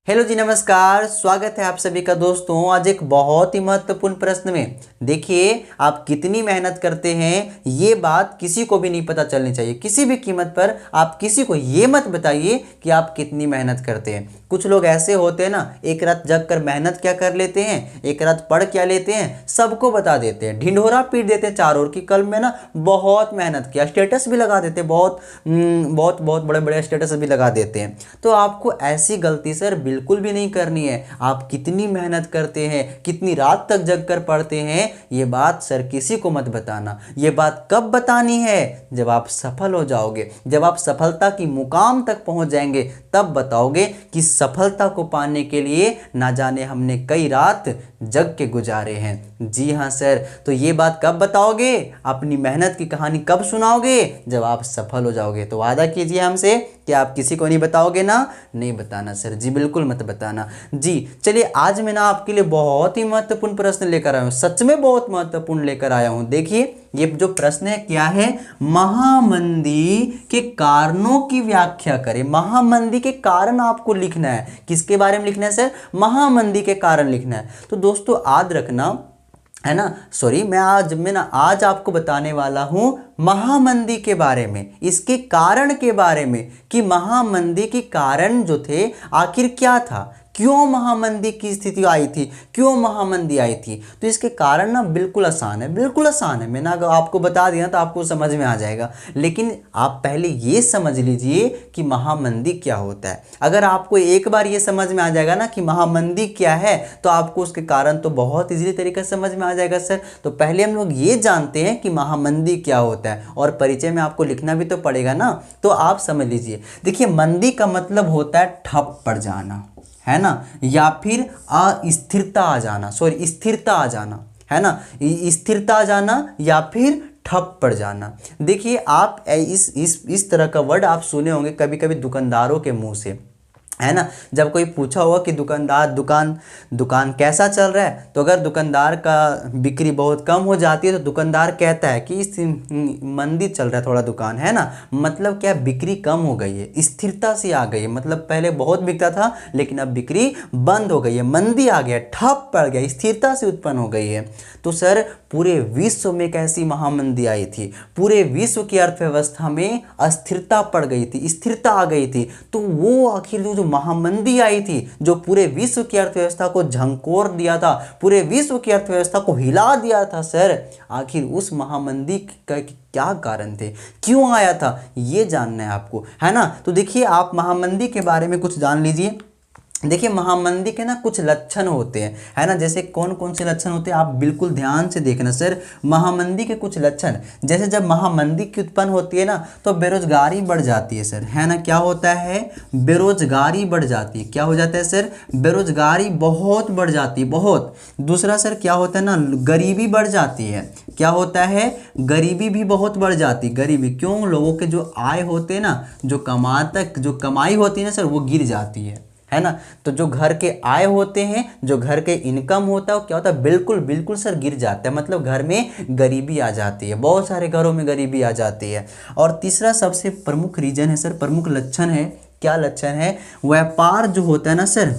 Hello जी, नमस्कार। स्वागत है आप सभी का दोस्तों। आज एक बहुत ही महत्वपूर्ण प्रश्न में देखिए, आप कितनी मेहनत करते हैं ये बात किसी को भी नहीं पता चलनी चाहिए। किसी भी कीमत पर आप किसी को ये मत बताइए कि आप कितनी मेहनत करते हैं। कुछ लोग ऐसे होते हैं ना, एक रात जग कर मेहनत क्या कर लेते हैं, एक रात पढ़ क्या लेते हैं, सबको बता देते हैं, ढिंढोरा पीट देते हैं चारों ओर की कल में ना बहुत मेहनत किया, स्टेटस भी लगा देते हैं, बहुत बहुत बड़े बड़े स्टेटस भी लगा देते हैं। तो आपको ऐसी गलती सर बिल्कुल भी नहीं करनी है। आप कितनी मेहनत करते हैं, कितनी रात तक जग कर पढ़ते हैं, ये बात सर किसी को मत बताना। ये बात कब बतानी है, जब आप सफल हो जाओगे, जब आप सफलता की मुकाम तक पहुंच जाएंगे, तब बताओगे कि सफलता को पाने के लिए ना जाने हमने कई रात जग के गुजारे हैं। जी हाँ सर, तो ये बात कब बताओगे, अपनी मेहनत की कहानी कब सुनाओगे, जब आप सफल हो जाओगे। तो वादा कीजिए हमसे कि आप किसी को नहीं बताओगे ना। नहीं बताना सर जी, बिल्कुल मत बताना जी। चलिए, आज मैं ना आपके लिए बहुत ही महत्वपूर्ण प्रश्न लेकर आया हूँ, सच में बहुत महत्वपूर्ण लेकर आया हूँ। देखिए, ये जो प्रश्न है क्या है, महामंदी के कारणों की व्याख्या करें। महामंदी के कारण आपको लिखना है। किसके बारे में लिखना है सर, महामंदी के कारण लिखना है। तो दोस्तों याद रखना है ना, सॉरी, मैं आज आपको बताने वाला हूं महामंदी के बारे में, इसके कारण के बारे में, कि महामंदी के कारण जो थे आखिर क्या था, क्यों महामंदी की स्थिति आई थी, क्यों महामंदी आई थी। तो इसके कारण ना बिल्कुल आसान है, बिल्कुल आसान है। मैंने अगर आपको बता दिया तो आपको समझ में आ जाएगा। लेकिन आप पहले ये समझ लीजिए कि महामंदी क्या होता है। अगर आपको एक बार ये समझ में आ जाएगा ना कि महामंदी क्या है, तो आपको उसके कारण तो बहुत इजीली तरीके से समझ में आ जाएगा सर। तो पहले हम लोग ये जानते हैं कि महामंदी क्या होता है, और परिचय में आपको लिखना भी तो पड़ेगा ना। तो आप समझ लीजिए, देखिए, मंदी का मतलब होता है ठप पड़ जाना, है ना, या फिर अस्थिरता आ जाना, सॉरी स्थिरता आ जाना, है ना, स्थिरता आ जाना या फिर ठप पड़ जाना। देखिए, आप इस तरह का वर्ड आप सुने होंगे कभी कभी दुकानदारों के मुंह से, है ना। जब कोई पूछा होगा कि दुकान कैसा चल रहा है, तो अगर दुकानदार का बिक्री बहुत कम हो जाती है तो दुकानदार कहता है कि इस मंदी चल रहा है थोड़ा दुकान, है ना। मतलब क्या, बिक्री कम हो गई है, स्थिरता सी आ गई है। मतलब पहले बहुत बिकता था लेकिन अब बिक्री बंद हो गई है, मंदी आ गया, ठप पड़ गया, स्थिरता से उत्पन्न हो गई है। तो सर पूरे विश्व में कैसी महामंदी आई थी, पूरे विश्व की अर्थव्यवस्था में अस्थिरता पड़ गई थी, स्थिरता आ गई थी। तो वो आखिर जो महामंदी आई थी, जो पूरे विश्व की अर्थव्यवस्था को झंकोर दिया था, पूरे विश्व की अर्थव्यवस्था को हिला दिया था सर, आखिर उस महामंदी का क्या कारण थे, क्यों आया था, ये जानना है आपको, है ना। तो देखिए, आप महामंदी के बारे में कुछ जान लीजिए। देखिए, महामंदी के ना कुछ लक्षण होते हैं, है ना। जैसे कौन कौन से लक्षण होते हैं, आप बिल्कुल ध्यान से देखना सर। महामंदी के कुछ लक्षण, जैसे जब महामंदी की उत्पन्न होती है ना, तो बेरोजगारी बढ़ जाती है सर, है ना। क्या होता है, बेरोजगारी बढ़ जाती है। क्या हो जाता है सर, बेरोजगारी बहुत बढ़ जाती है, बहुत। दूसरा सर क्या होता है ना, गरीबी बढ़ जाती है। क्या होता है, गरीबी भी बहुत बढ़ जाती है। गरीबी क्यों, लोगों के जो आय होते हैं ना, जो कमाई होती है ना सर, वो गिर जाती है ना। तो जो घर के आय होते हैं, जो घर के इनकम होता है, वो क्या होता है, बिल्कुल बिल्कुल सर गिर जाता है। मतलब घर में गरीबी आ जाती है, बहुत सारे घरों में गरीबी आ जाती है। और तीसरा सबसे प्रमुख रीजन है सर, प्रमुख लक्षण है, क्या लक्षण है, व्यापार जो होता है ना सर,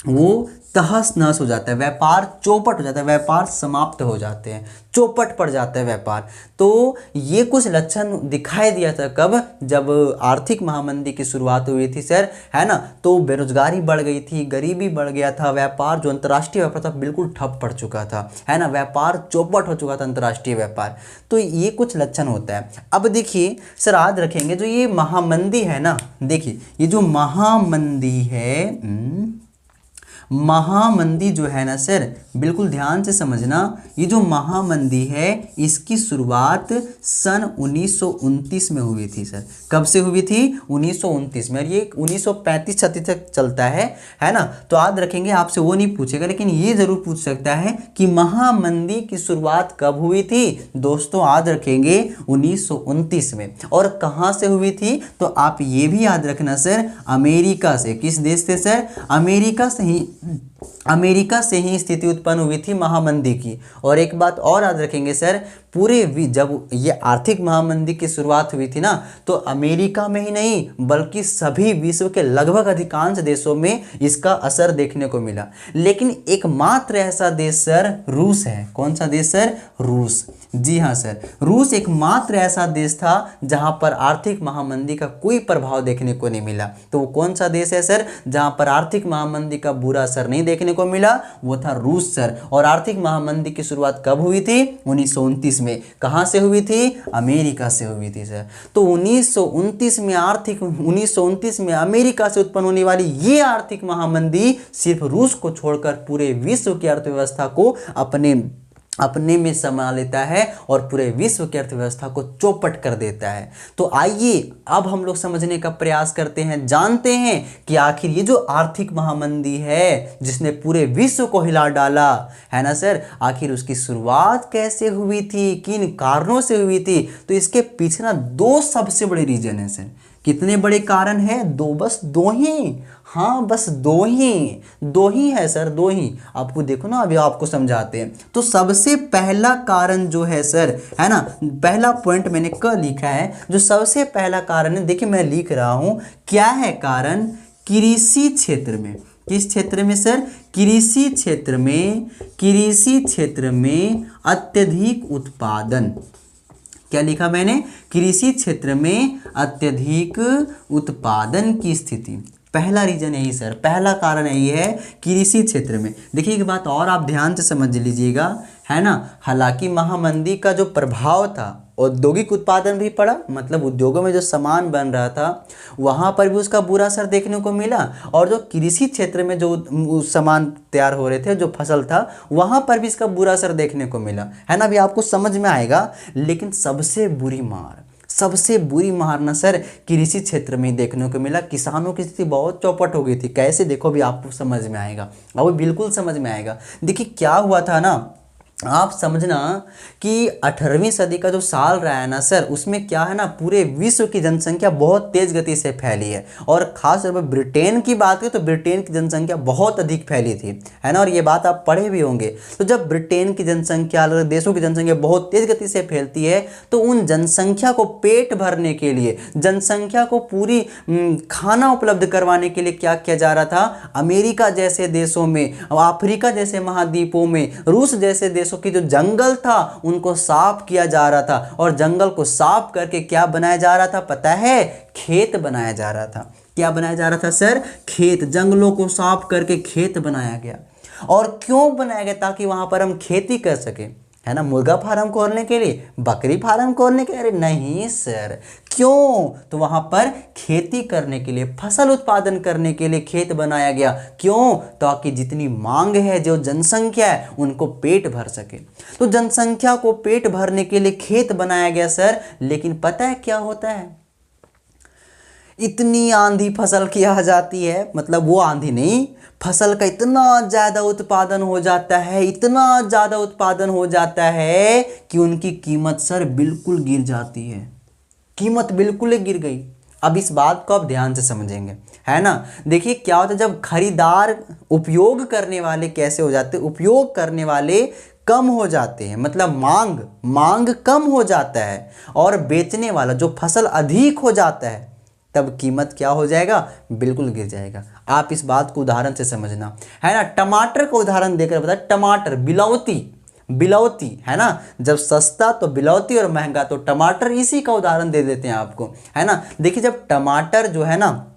वो तहस नहस हो जाता है, व्यापार चौपट हो जाता है, व्यापार समाप्त हो जाते हैं, चौपट पड़ जाता है व्यापार। तो ये कुछ लक्षण दिखाई दिया था कब, जब आर्थिक महामंदी की शुरुआत हुई थी सर, है ना। तो बेरोजगारी बढ़ गई थी, गरीबी बढ़ गया था, व्यापार जो अंतर्राष्ट्रीय व्यापार था बिल्कुल ठप पड़ चुका था, है ना, व्यापार चौपट हो चुका था अंतर्राष्ट्रीय व्यापार। तो ये कुछ लक्षण होता है। अब देखिए सर, याद रखेंगे जो ये महामंदी है ना, देखिए ये जो महामंदी है, महामंदी जो है ना सर, बिल्कुल ध्यान से समझना, ये जो महामंदी है इसकी शुरुआत सन 1929 में हुई थी सर। कब से हुई थी, 1929 में, और ये 1935-36 तक चलता है ना। तो याद रखेंगे, आपसे वो नहीं पूछेगा, लेकिन ये जरूर पूछ सकता है कि महामंदी की शुरुआत कब हुई थी। दोस्तों याद रखेंगे 1929 में। और कहाँ से हुई थी, तो आप ये भी याद रखना सर, अमेरिका से। किस देश से सर, अमेरिका से ही अमेरिका से ही स्थिति उत्पन्न हुई थी महामंदी की। और एक बात और याद रखेंगे सर, जब ये आर्थिक महामंदी की शुरुआत हुई थी ना, तो अमेरिका में ही नहीं बल्कि सभी विश्व के लगभग अधिकांश देशों में इसका असर देखने को मिला। लेकिन एकमात्र ऐसा देश सर रूस है। कौन सा देश सर? रूस। जी हाँ सर, रूस एकमात्र ऐसा देश था जहां पर आर्थिक महामंदी का कोई प्रभाव देखने को नहीं मिला। तो वो कौन सा देश है सर जहां पर आर्थिक महामंदी का बुरा असर नहीं देखने को मिला? वो था रूस सर। और आर्थिक महामंदी की शुरुआत कब हुई थी? 1929 में। कहां से हुई थी? अमेरिका से हुई थी सर। तो 1929 में अमेरिका से उत्पन्न होने वाली ये आर्थिक महामंदी सिर्फ रूस को छोड़कर पूरे विश्व की अर्थव्यवस्था को अपने में समा लेता है और पूरे विश्व की अर्थव्यवस्था को चौपट कर देता है। तो आइए अब हम लोग समझने का प्रयास करते हैं, जानते हैं कि आखिर ये जो आर्थिक महामंदी है जिसने पूरे विश्व को हिला डाला है ना सर, आखिर उसकी शुरुआत कैसे हुई थी, किन कारणों से हुई थी? तो इसके पीछे ना दो सबसे बड़े रीजन है सर। कितने बड़े कारण हैं? दो, बस दो ही। हाँ बस दो ही है सर, दो ही। आपको देखो ना, अभी आपको समझाते हैं। तो सबसे पहला कारण जो है सर, है ना, पहला पॉइंट मैंने क लिखा है। जो सबसे पहला कारण है, देखिए मैं लिख रहा हूं, क्या है कारण? कृषि क्षेत्र में। किस क्षेत्र में सर? कृषि क्षेत्र में अत्यधिक उत्पादन। क्या लिखा मैंने? कृषि क्षेत्र में अत्यधिक उत्पादन की स्थिति। पहला रीजन यही सर, पहला कारण यही है कृषि क्षेत्र में। देखिए एक बात और आप ध्यान से समझ लीजिएगा, है ना, हालांकि महामंदी का जो प्रभाव था औद्योगिक उत्पादन भी पड़ा, मतलब उद्योगों में जो सामान बन रहा था वहाँ पर भी उसका बुरा असर देखने को मिला, और जो कृषि क्षेत्र में जो सामान तैयार हो रहे थे, जो फसल था, वहाँ पर भी इसका बुरा असर देखने को मिला, है ना। अभी आपको समझ में आएगा। लेकिन सबसे बुरी मार ना सर कृषि क्षेत्र में देखने को मिला। किसानों की स्थिति बहुत चौपट हो गई थी। कैसे? देखो अभी आपको समझ में आएगा, अब बिल्कुल समझ में आएगा। देखिए क्या हुआ था ना, आप समझना कि 18वीं सदी का जो साल रहा है ना सर, उसमें क्या है ना, पूरे विश्व की जनसंख्या बहुत तेज गति से फैली है। और खास तौर पर ब्रिटेन की बात करें तो ब्रिटेन की जनसंख्या बहुत अधिक फैली थी, है ना। और ये बात आप पढ़े भी होंगे। तो जब ब्रिटेन की जनसंख्या, अलग देशों की जनसंख्या बहुत तेज गति से फैलती है, तो उन जनसंख्या को पेट भरने के लिए, जनसंख्या को पूरी खाना उपलब्ध करवाने के लिए क्या किया जा रहा था? अमेरिका जैसे देशों में, अफ्रीका जैसे महाद्वीपों में, रूस जैसे देशों की जो जंगल था उनको साफ किया जा रहा था। और जंगल को साफ करके क्या बनाया जा रहा था पता है? खेत बनाया जा रहा था। क्या बनाया जा रहा था सर? खेत। जंगलों को साफ करके खेत बनाया गया। और क्यों बनाया गया? ताकि वहां पर हम खेती कर सके, है ना। मुर्गा फार्म खोलने के लिए, बकरी फार्म खोलने के लिए? अरे नहीं सर। क्यों? तो वहां पर खेती करने के लिए, फसल उत्पादन करने के लिए खेत बनाया गया। क्यों? ताकि जितनी मांग है, जो जनसंख्या है, उनको पेट भर सके। तो जनसंख्या को पेट भरने के लिए खेत बनाया गया सर। लेकिन पता है क्या होता है? इतनी आंधी फसल की आ जाती है, मतलब वो आंधी नहीं, फसल का इतना ज़्यादा उत्पादन हो जाता है, इतना ज़्यादा उत्पादन हो जाता है कि उनकी कीमत सर बिल्कुल गिर जाती है। कीमत बिल्कुल ही गिर गई। अब इस बात को आप ध्यान से समझेंगे, है ना। देखिए क्या होता है, जब खरीदार, उपयोग करने वाले कैसे हो जाते हैं? उपयोग करने वाले कम हो जाते हैं, मतलब मांग कम हो जाता है, और बेचने वाला, जो फसल अधिक हो जाता है, तब कीमत क्या हो जाएगा? बिल्कुल गिर जाएगा। आप इस बात को उदाहरण से समझना, है ना। टमाटर का उदाहरण देकर बता, टमाटर बिलौती, है ना। जब सस्ता तो बिलौती और महंगा तो टमाटर, इसी का उदाहरण दे देते हैं आपको, है ना। देखिए जब टमाटर जो है ना,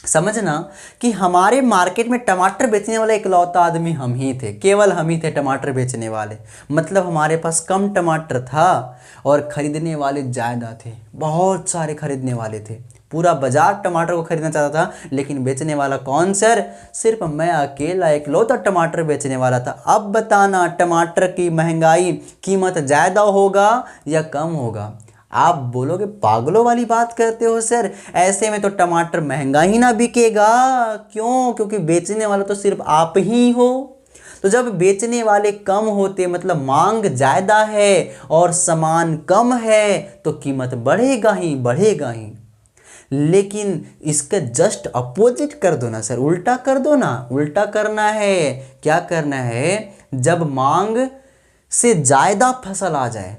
समझना कि हमारे मार्केट में टमाटर बेचने वाला इकलौता आदमी हम ही थे, केवल हम ही थे टमाटर बेचने वाले। मतलब हमारे पास कम टमाटर था और खरीदने वाले ज़्यादा थे, बहुत सारे खरीदने वाले थे। पूरा बाजार टमाटर को खरीदना चाहता था, लेकिन बेचने वाला कौन सर? सिर्फ मैं अकेला इकलौता टमाटर बेचने वाला था। अब बताना, टमाटर की महंगाई, कीमत ज़्यादा होगा या कम होगा? आप बोलोगे पागलों वाली बात करते हो सर, ऐसे में तो टमाटर महंगा ही ना बिकेगा। क्यों? क्योंकि बेचने वाला तो सिर्फ आप ही हो। तो जब बेचने वाले कम होते, मतलब मांग ज़्यादा है और सामान कम है, तो कीमत बढ़ेगा ही। लेकिन इसका जस्ट अपोजिट कर दो ना सर, उल्टा कर दो ना। उल्टा करना है, क्या करना है, जब मांग से ज़्यादा फसल आ जाए,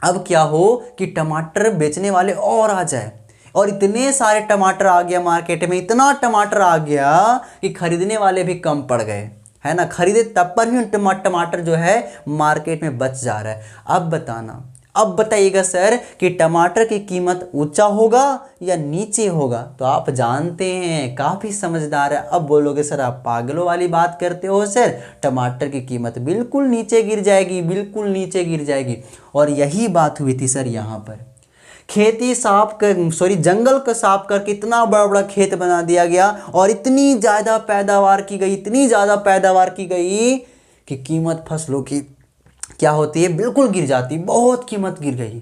अब क्या हो कि टमाटर बेचने वाले और आ जाए, और इतने सारे टमाटर आ गया मार्केट में, इतना टमाटर आ गया कि खरीदने वाले भी कम पड़ गए, है ना। खरीदे तब पर भी टमाटर जो है मार्केट में बच जा रहा है। अब बताना, अब बताइएगा सर कि टमाटर की कीमत ऊंचा होगा या नीचे होगा। तो आप जानते हैं, काफ़ी समझदार है। अब बोलोगे सर आप पागलों वाली बात करते हो सर, टमाटर की कीमत बिल्कुल नीचे गिर जाएगी, बिल्कुल नीचे गिर जाएगी। और यही बात हुई थी सर यहाँ पर। खेती साफ कर, सॉरी जंगल को साफ करके इतना बड़ा बड़ा खेत बना दिया गया और इतनी ज़्यादा पैदावार की गई, इतनी ज़्यादा पैदावार की गई कि कीमत फसलों की क्या होती है, बिल्कुल गिर जाती, बहुत कीमत गिर गई,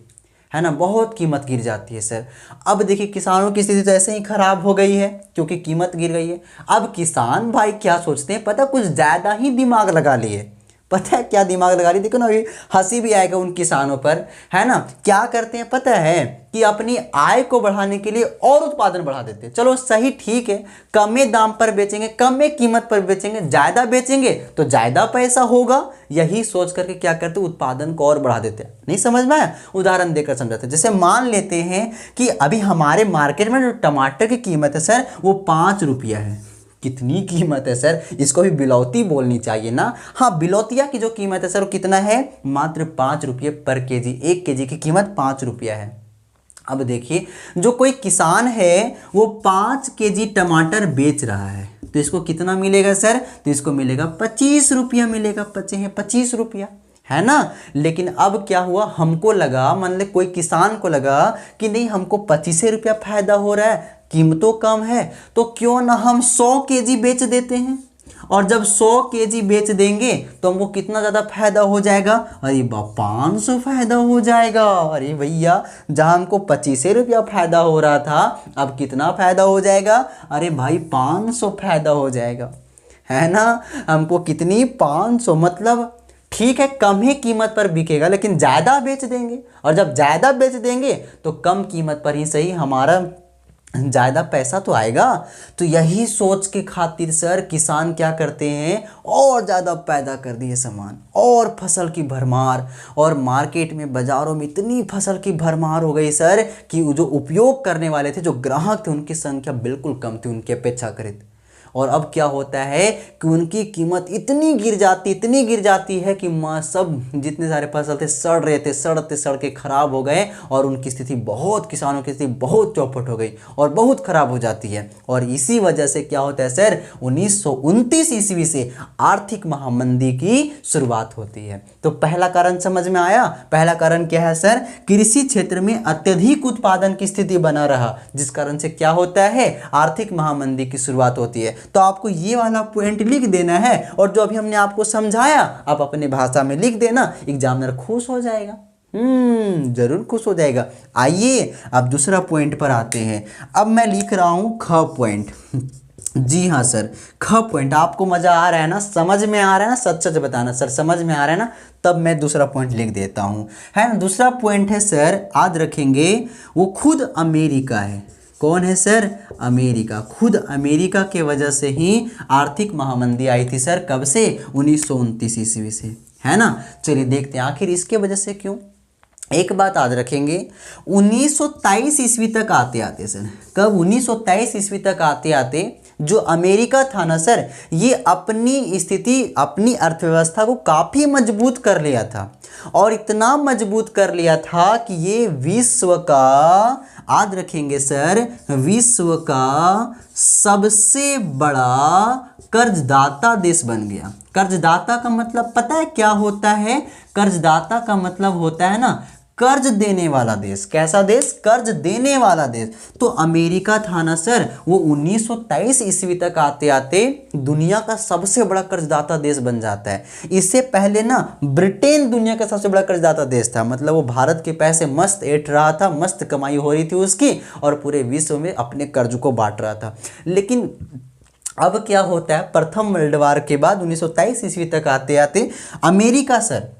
है ना, बहुत कीमत गिर जाती है सर। अब देखिए किसानों की स्थिति तो ऐसे ही खराब हो गई है क्योंकि कीमत गिर गई है। अब किसान भाई क्या सोचते हैं पता, कुछ ज़्यादा ही दिमाग लगा लिए। पता है क्या दिमाग लगा रही, देखो ना, अभी हंसी भी आएगा उन किसानों पर, है ना। क्या करते हैं पता है कि अपनी आय को बढ़ाने के लिए और उत्पादन बढ़ा देते हैं। चलो सही, ठीक है, कमे दाम पर बेचेंगे, कमे कीमत पर बेचेंगे, ज़्यादा बेचेंगे तो ज़्यादा पैसा होगा, यही सोच करके क्या करते, उत्पादन को और बढ़ा देते हैं। नहीं समझ में आया, उदाहरण देकर समझाते हैं। जैसे मान लेते हैं कि अभी हमारे मार्केट में जो टमाटर की कीमत है सर वो 5 रुपया है। कितनी कीमत है सर, इसको भी बिलौती बोलनी चाहिए ना। हाँ, बिलौतिया की जो कीमत है सर वो कितना है, मात्र 5 रुपये पर केजी। 1 केजी की कीमत 5 रुपया है। अब देखिए जो कोई किसान है वो 5 केजी टमाटर बेच रहा है तो इसको कितना मिलेगा सर, तो इसको मिलेगा 25 रुपया मिलेगा, 25 रुपया, है ना। लेकिन अब क्या हुआ, हमको लगा, मान ले कोई किसान को लगा कि नहीं हमको 25 रुपया फायदा हो रहा है, कीमतों कम है, तो क्यों ना हम 100 केजी बेच देते हैं। और जब 100 केजी बेच देंगे तो हमको कितना ज़्यादा फायदा हो जाएगा, अरे बा 500 फायदा हो जाएगा। अरे भैया जहाँ हमको 25 रुपया फायदा हो रहा था अब कितना फायदा हो जाएगा, अरे भाई 500 फायदा हो जाएगा, है ना। हमको कितनी 500, मतलब ठीक है कम ही कीमत पर बिकेगा लेकिन ज़्यादा बेच देंगे, और जब ज़्यादा बेच देंगे तो कम कीमत पर ही सही हमारा ज़्यादा पैसा तो आएगा। तो यही सोच के खातिर सर किसान क्या करते हैं, और ज़्यादा पैदा कर दिए सामान, और फसल की भरमार, और मार्केट में बाज़ारों में इतनी फसल की भरमार हो गई सर कि जो उपयोग करने वाले थे, जो ग्राहक थे, उनकी संख्या बिल्कुल कम थी उनकी अपेक्षाकृत। और अब क्या होता है कि उनकी कीमत इतनी गिर जाती है कि सब जितने सारे फसल थे सड़ रहे थे, सड़ के खराब हो गए, और उनकी स्थिति बहुत, किसानों की स्थिति बहुत चौपट हो गई और बहुत खराब हो जाती है। और इसी वजह से क्या होता है सर, 1929 ईस्वी से आर्थिक महामंदी की शुरुआत होती है। तो पहला कारण समझ में आया, पहला कारण क्या है सर, कृषि क्षेत्र में अत्यधिक उत्पादन की स्थिति बना रहा, जिस कारण से क्या होता है, आर्थिक महामंदी की शुरुआत होती है। तो आपको ये वाला पॉइंट लिख देना है, और जो अभी हमने आपको समझाया आप अपने भाषा में लिख देना, एग्जामिनर खुश हो जाएगा। जरूर खुश हो जाएगा। आइए अब दूसरा पॉइंट पर आते हैं। अब मैं लिख रहा हूं ख पॉइंट। जी हाँ सर, ख पॉइंट। आपको मजा आ रहा है ना, समझ में आ रहा है ना, सच सच बताना सर, समझ में आ रहा है ना, तब मैं दूसरा पॉइंट लिख देता हूँ, है ना। दूसरा पॉइंट है सर, याद रखेंगे, वो खुद अमेरिका है। कौन है सर, अमेरिका। खुद अमेरिका के वजह से ही आर्थिक महामंदी आई थी सर, कब से, 1929 ईस्वी से, है ना। चलिए देखते हैं आखिर इसके वजह से क्यों। एक बात याद रखेंगे, 1923 ईस्वी तक आते आते सर, कब, 1923 ईस्वी तक आते आते जो अमेरिका था ना सर, ये अपनी स्थिति, अपनी अर्थव्यवस्था को काफ़ी मजबूत कर लिया था, और इतना मजबूत कर लिया था कि ये विश्व का, याद रखेंगे सर, विश्व का सबसे बड़ा कर्जदाता देश बन गया। कर्जदाता का मतलब पता है क्या होता है, कर्जदाता का मतलब होता है ना कर्ज देने वाला देश। कैसा देश, कर्ज देने वाला देश। तो अमेरिका था ना सर, वो 1923 ईस्वी तक आते आते दुनिया का सबसे बड़ा कर्जदाता देश बन जाता है। इससे पहले ना ब्रिटेन दुनिया का सबसे बड़ा कर्जदाता देश था, मतलब वो भारत के पैसे मस्त ऐंठ रहा था, मस्त कमाई हो रही थी उसकी, और पूरे विश्व में अपने कर्ज को बांट रहा था। लेकिन अब क्या होता है, प्रथम वर्ल्ड वार के बाद 1923 ईस्वी तक आते आते अमेरिका सर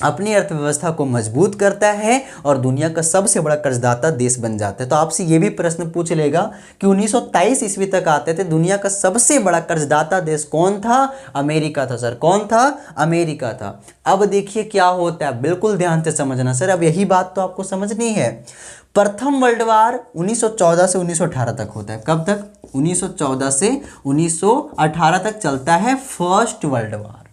अपनी अर्थव्यवस्था को मजबूत करता है और दुनिया का सबसे बड़ा कर्जदाता देश बन जाता है। तो आपसे ये भी प्रश्न पूछ लेगा कि 1923 ईस्वी तक आते थे, दुनिया का सबसे बड़ा कर्जदाता देश कौन था? अमेरिका था सर। कौन था? अमेरिका था। अब देखिए क्या होता है, बिल्कुल ध्यान से समझना सर, अब यही बात तो आपको समझनी है। प्रथम वर्ल्ड वार 1914 से 1918 तक होता है। कब तक? 1914 से 1918 तक चलता है फर्स्ट वर्ल्ड वार।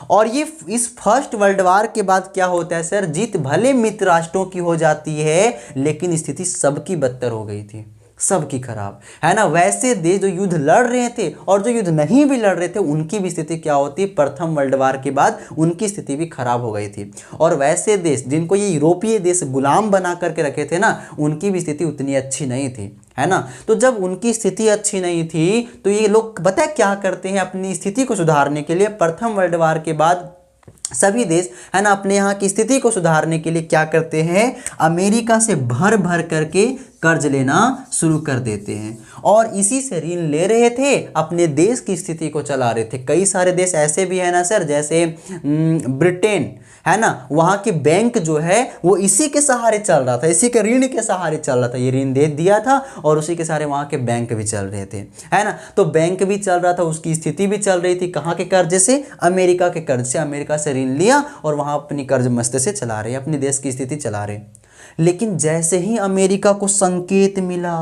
और ये इस फर्स्ट वर्ल्ड वार के बाद क्या होता है सर? जीत भले मित्र राष्ट्रों की हो जाती है, लेकिन स्थिति सबकी बदतर हो गई थी, सबकी खराब, है ना। वैसे देश जो युद्ध लड़ रहे थे और जो युद्ध नहीं भी लड़ रहे थे, उनकी भी स्थिति क्या होती? प्रथम वर्ल्ड वार के बाद उनकी स्थिति भी खराब हो गई थी। और वैसे देश जिनको ये यूरोपीय देश गुलाम बना करके रखे थे ना, उनकी भी स्थिति उतनी अच्छी नहीं थी, है ना। तो जब उनकी स्थिति अच्छी नहीं थी तो ये लोग पता है क्या करते हैं? अपनी स्थिति को सुधारने के लिए प्रथम वर्ल्ड वार के बाद सभी देश, है ना, अपने यहाँ की स्थिति को सुधारने के लिए क्या करते हैं? अमेरिका से भर भर करके कर्ज लेना शुरू कर देते हैं और इसी से ऋण ले रहे थे, अपने देश की स्थिति को चला रहे थे। कई सारे देश ऐसे भी है ना सर, जैसे ब्रिटेन, है ना, वहाँ के बैंक जो है वो इसी के सहारे चल रहा था, इसी के ऋण के सहारे चल रहा था। ये ऋण दे दिया था और उसी के सहारे वहाँ के बैंक भी चल रहे थे, है ना। तो बैंक भी चल रहा था, उसकी स्थिति भी चल रही थी। कहाँ के कर्ज से? अमेरिका के कर्ज से। अमेरिका से ऋण लिया और वहाँ अपनी कर्ज मस्त से चला रहे, अपने देश की स्थिति चला रहे। लेकिन जैसे ही अमेरिका को संकेत मिला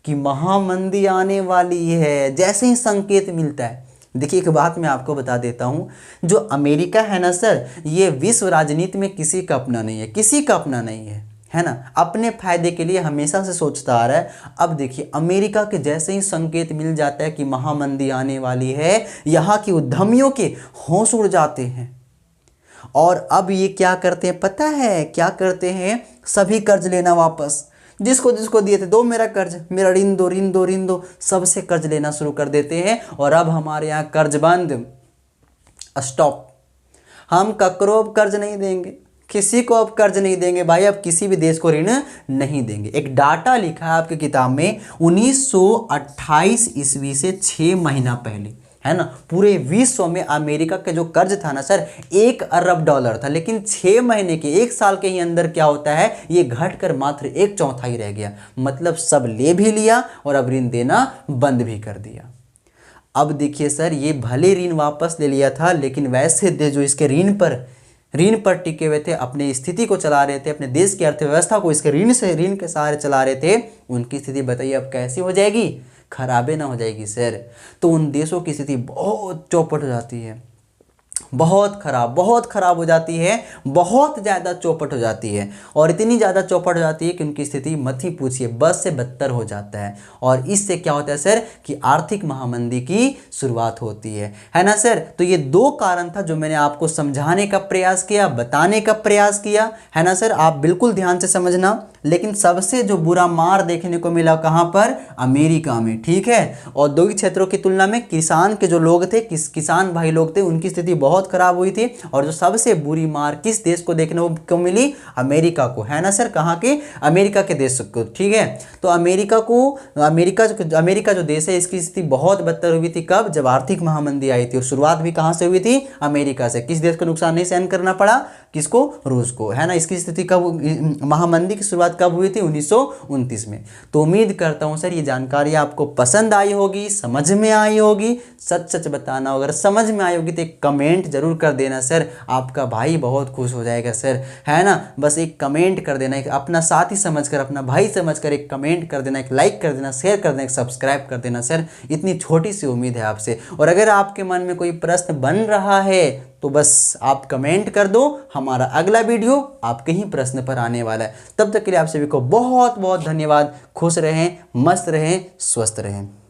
कि महामंदी आने वाली है, जैसे ही संकेत मिलता है, देखिए एक बात मैं आपको बता देता हूँ, जो अमेरिका है ना सर, ये विश्व राजनीति में किसी का अपना नहीं है, किसी का अपना नहीं है ना। अपने फायदे के लिए हमेशा से सोचता आ रहा है। अब देखिए अमेरिका के जैसे ही संकेत मिल जाता है कि महामंदी आने वाली है, यहाँ के उद्यमियों के होश उड़ जाते हैं और अब ये क्या करते हैं पता है? क्या करते हैं? सभी कर्ज लेना वापस, जिसको जिसको दिए थे, दो मेरा कर्ज, मेरा ऋण दो, ऋण दो, ऋण दो, सबसे कर्ज लेना शुरू कर देते हैं। और अब हमारे यहाँ कर्ज बंद, स्टॉप। हम ककरो अब कर्ज नहीं देंगे, किसी को अब कर्ज नहीं देंगे भाई, अब किसी भी देश को ऋण नहीं देंगे। एक डाटा लिखा है आपकी किताब में, 1928 ईस्वी से 6 महीना पहले, है ना, पूरे विश्व में अमेरिका का जो कर्ज था ना सर, 1 अरब डॉलर था। लेकिन 6 महीने के, 1 साल के ही अंदर क्या होता है? ये घटकर मात्र 1/4 रह गया। मतलब सब ले भी लिया और अब ऋण देना बंद भी कर दिया। अब देखिए सर, ये भले ऋण वापस ले लिया था, लेकिन वैसे देश जो इसके ऋण पर टिके हुए थे, अपनी स्थिति को चला रहे थे, अपने देश की अर्थव्यवस्था को इसके ऋण के सहारे चला रहे थे, उनकी स्थिति बताइए अब कैसी हो जाएगी? खराबे ना हो जाएगी सर। तो उन देशों की स्थिति बहुत चौपट हो जाती है, बहुत खराब हो जाती है, बहुत ज़्यादा चौपट हो जाती है। और इतनी ज़्यादा चौपट हो जाती है कि उनकी स्थिति मत ही पूछिए, बस से बदतर हो जाता है। और इससे क्या होता है सर कि आर्थिक महामंदी की शुरुआत होती है ना सर। तो ये 2 कारण था जो मैंने आपको समझाने का प्रयास किया, बताने का प्रयास किया, है ना सर। आप बिल्कुल ध्यान से समझना। लेकिन सबसे जो बुरा मार देखने को मिला कहाँ पर? अमेरिका में, ठीक है। औद्योगिक क्षेत्रों की तुलना में किसान के जो लोग थे, किसान भाई लोग थे, उनकी स्थिति बहुत खराब हुई थी। और जो सबसे बुरी मार किस देश को देखने को मिली? अमेरिका को, है ना सर। कहाँ के? अमेरिका के देश को, ठीक है। तो अमेरिका जो देश है, इसकी स्थिति बहुत बदतर हुई थी। कब? जब आर्थिक महामंदी आई थी। और शुरुआत भी कहाँ से हुई थी? अमेरिका से। किस देश को नुकसान नहीं सहन करना पड़ा? किसको? रूस को, है ना। इसकी स्थिति कब, महामंदी की शुरुआत कब हुई थी? 1929 में। तो उम्मीद करता हूँ सर ये जानकारी आपको पसंद आई होगी, समझ में आई होगी। सच बताना, अगर समझ में आई होगी तो एक कमेंट जरूर कर देना सर, आपका भाई बहुत खुश हो जाएगा सर, है ना। बस एक कमेंट कर देना, एक अपना साथी समझकर, अपना भाई समझकर एक कमेंट कर देना, एक लाइक कर देना, शेयर कर देना, एक सब्सक्राइब कर देना सर। इतनी छोटी सी उम्मीद है आपसे। और अगर आपके मन में कोई प्रश्न बन रहा है तो बस आप कमेंट कर दो, हमारा अगला वीडियो आपके ही प्रश्न पर आने वाला है। तब तक के लिए आप सभी को बहुत बहुत धन्यवाद। खुश रहें, मस्त रहें, स्वस्थ रहें।